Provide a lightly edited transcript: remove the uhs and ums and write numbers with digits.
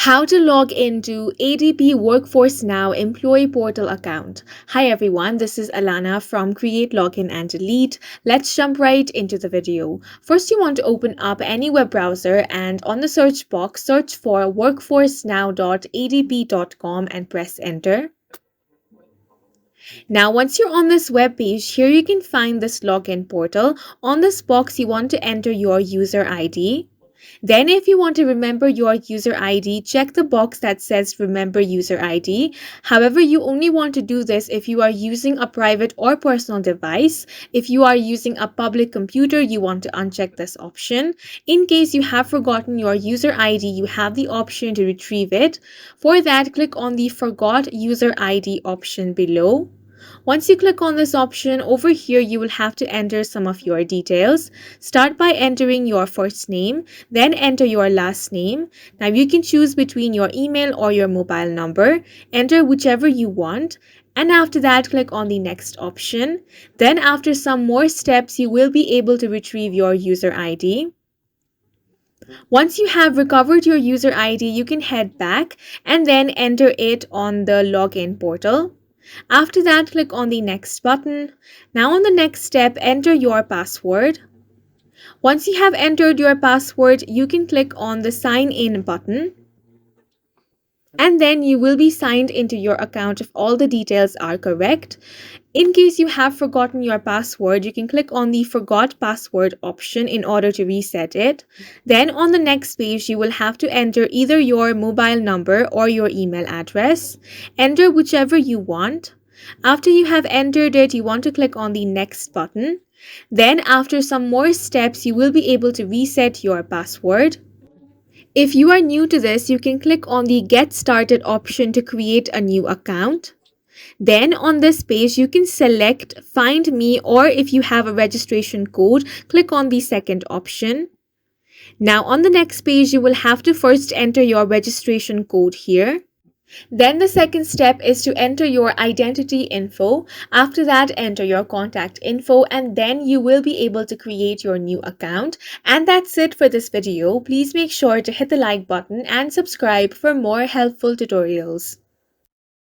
How to log into ADP Workforce Now Employee Portal account. Hi everyone, this is Alana from Create, Login and Delete. Let's jump right into the video. First, you want to open up any web browser and on the search box, search for workforcenow.adp.com and press enter. Now, once you're on this web page, here you can find this login portal. On this box, you want to enter your user ID. Then if you want to remember your user ID, check the box that says remember user ID. However, you only want to do this if you are using a private or personal device. If you are using a public computer, you want to uncheck this option. In case you have forgotten your user ID, you have the option to retrieve it. For that, click on the Forgot User ID option below. Once you click on this option, over here you will have to enter some of your details. Start by entering your first name, then enter your last name. Now you can choose between your email or your mobile number. Enter whichever you want. And after that, click on the next option. Then after some more steps, you will be able to retrieve your user ID. Once you have recovered your user ID, you can head back and then enter it on the login portal. After that, click on the next button. Now on the next step, enter your password. Once you have entered your password, you can click on the sign in button. And then you will be signed into your account if all the details are correct. In case you have forgotten your password, you can click on the Forgot Password option in order to reset it. Then on the next page, you will have to enter either your mobile number or your email address. Enter whichever you want. After you have entered it, you want to click on the Next button. Then after some more steps, you will be able to reset your password. If you are new to this, you can click on the Get Started option to create a new account. Then on this page, you can select Find Me, or if you have a registration code, click on the second option. Now on the next page, you will have to first enter your registration code here. Then the second step is to enter your identity info. After that, enter your contact info and then you will be able to create your new account. And that's it for this video. Please make sure to hit the like button and subscribe for more helpful tutorials.